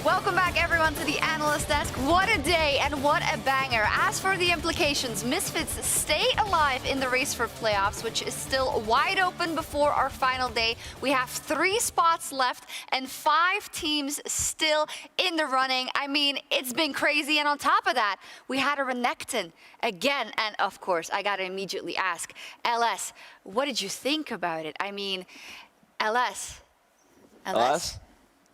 Welcome back, everyone, to the Analyst Desk. What a day and what a banger. As for the implications, Misfits stay alive in the race for playoffs, which is still wide open before our final day. We have 3 spots left and 5 teams still in the running. I mean, it's been crazy. And on top of that, we had a Renekton again. And of course, I got to immediately ask, LS, what did you think about it? I mean, LS?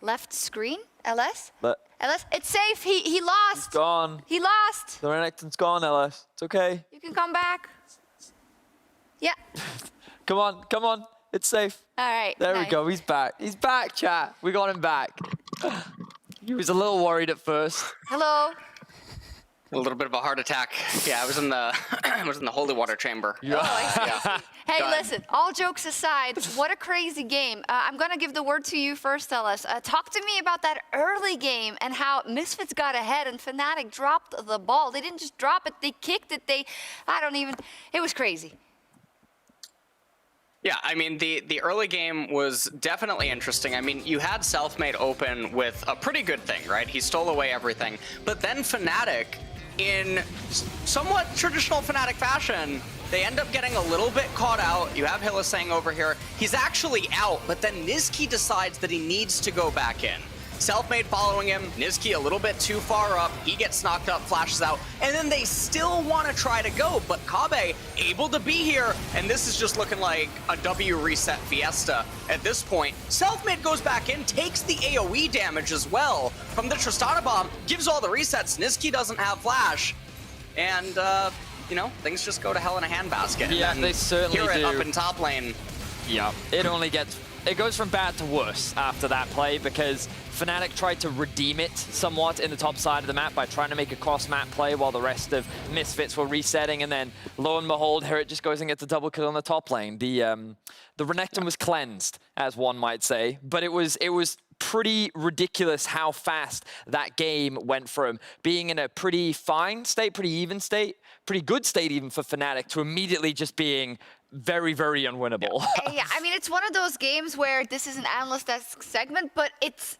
Left screen? LS? LS, it's safe. He lost. He's gone. He lost. The Renekton's gone, LS. It's okay. You can come back. Yeah. Come on. It's safe. All right. There nice. we go. He's back. He's back, chat. We got him back. He was a little worried at first. Hello. A little bit of a heart attack. Yeah, I was in the holy water chamber. Yeah. Oh, I see. Yeah. Hey, Done. listen, all jokes aside, what a crazy game. I'm going to give the word to you first, LS. Talk to me about that early game and how Misfits got ahead and fnatic dropped the ball. They didn't just drop it, they kicked it. It was crazy. Yeah, I mean, the early game was definitely interesting. I mean, you had Selfmade open with a pretty good thing, right? He stole away everything. But then fnatic, in somewhat traditional fnatic fashion, they end up getting a little bit caught out. You have Hylissang over here. He's actually out, but then Nizki decides that he needs to go back in. Selfmade following him, Nizki a little bit too far up, he gets knocked up, flashes out, and then they still want to try to go, but Kabe able to be here, and this is just looking like a W reset fiesta at this point. Selfmade goes back in, takes the AoE damage as well from the Tristana bomb, gives all the resets, Nizki doesn't have flash, and you know, things just go to hell in a handbasket. Yeah, and they certainly hear it do. up in top lane. Yeah, it goes from bad to worse after that play because fnatic tried to redeem it somewhat in the top side of the map by trying to make a cross-map play while the rest of Misfits were resetting, and then lo and behold, here it just goes and gets a double kill on the top lane. The Renekton was cleansed, as one might say, but it was pretty ridiculous how fast that game went from being in a pretty fine state, pretty even state, pretty good state even for fnatic, to immediately just being very, very unwinnable. Yeah, I mean, it's one of those games where this is an Analyst Desk segment, but it's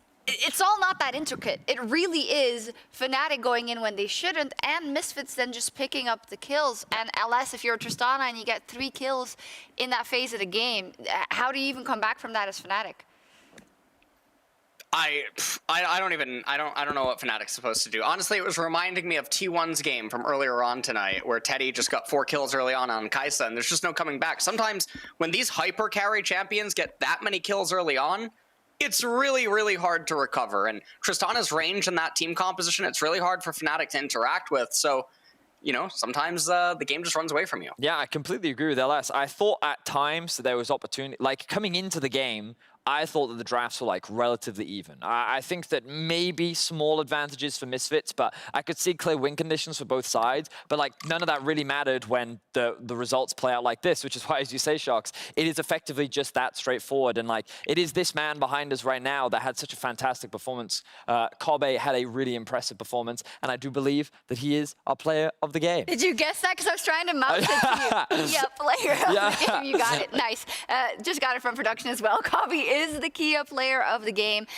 all not that intricate. It really is fnatic going in when they shouldn't, and Misfits then just picking up the kills. And LS, if you're Tristana and you get 3 kills in that phase of the game, how do you even come back from that as fnatic? I don't know what Fnatic's supposed to do. Honestly, it was reminding me of T1's game from earlier on tonight, where Teddy just got 4 kills early on Kai'Sa, and there's just no coming back. Sometimes when these hyper carry champions get that many kills early on, it's really, really hard to recover. And Tristana's range in that team composition, it's really hard for Fnatic to interact with. So, you know, sometimes the game just runs away from you. Yeah, I completely agree with LS. I thought at times that there was opportunity, like coming into the game, I thought that the drafts were like relatively even. I think that maybe small advantages for Misfits, but I could see clear win conditions for both sides. But like none of that really mattered when the results play out like this, which is why, as you say, Sharks, it is effectively just that straightforward. And like it is this man behind us right now that had such a fantastic performance. Kobe had a really impressive performance, and I do believe that he is our player of the game. Did you guess that? Because I was trying to mouth it to you. Yeah, player of the game. You got it. Nice. Just got it from production as well. Kobe is the key player of the game.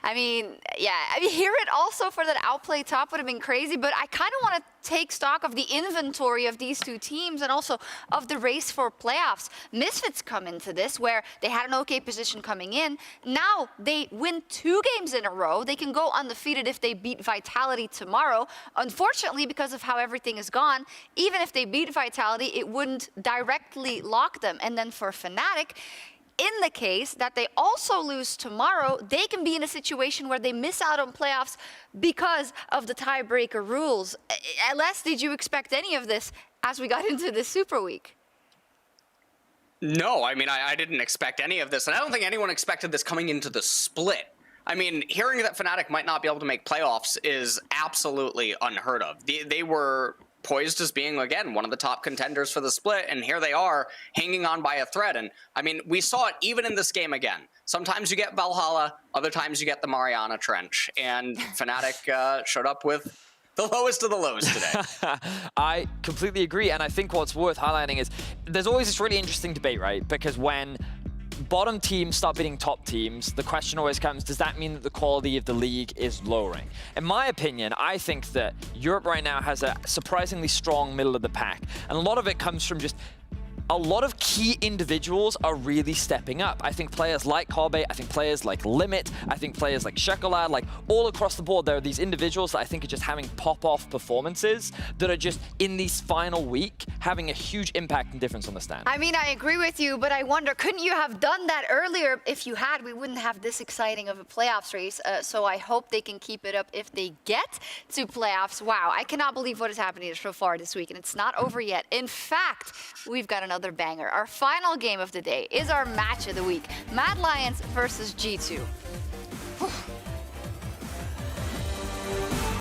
I mean, yeah, hear it also for that outplay top would have been crazy, but I kind of want to take stock of the inventory of these 2 teams and also of the race for playoffs. Misfits come into this where they had an okay position coming in. Now they win 2 games in a row. They can go undefeated if they beat Vitality tomorrow. Unfortunately, because of how everything is gone, even if they beat Vitality, it wouldn't directly lock them. And then for Fnatic, in the case that they also lose tomorrow, they can be in a situation where they miss out on playoffs because of the tiebreaker rules. LS, did you expect any of this as we got into this Super Week? No, I mean, I didn't expect any of this, and I don't think anyone expected this coming into the split. I mean, hearing that Fnatic might not be able to make playoffs is absolutely unheard of. They were poised as being, again, one of the top contenders for the split, and here they are hanging on by a thread. And I mean, we saw it even in this game again. Sometimes you get Valhalla, other times you get the Mariana Trench, and Fnatic showed up with the lowest of the lows today. I completely agree, and I think what's worth highlighting is there's always this really interesting debate, right? Because when bottom teams start beating top teams, the question always comes, does that mean that the quality of the league is lowering? In my opinion, I think that Europe right now has a surprisingly strong middle of the pack. And a lot of it comes from just a lot of key individuals are really stepping up. I think players like Kobe, I think players like Limit, I think players like Shekolad, like all across the board, there are these individuals that I think are just having pop-off performances that are just in this final week having a huge impact and difference on the stand. I mean, I agree with you, but I wonder, couldn't you have done that earlier? If you had, we wouldn't have this exciting of a playoffs race. So I hope they can keep it up if they get to playoffs. Wow, I cannot believe what is happening so far this week, and it's not over yet. In fact, we've got another banger. Our final game of the day is our match of the week. Mad Lions versus G2.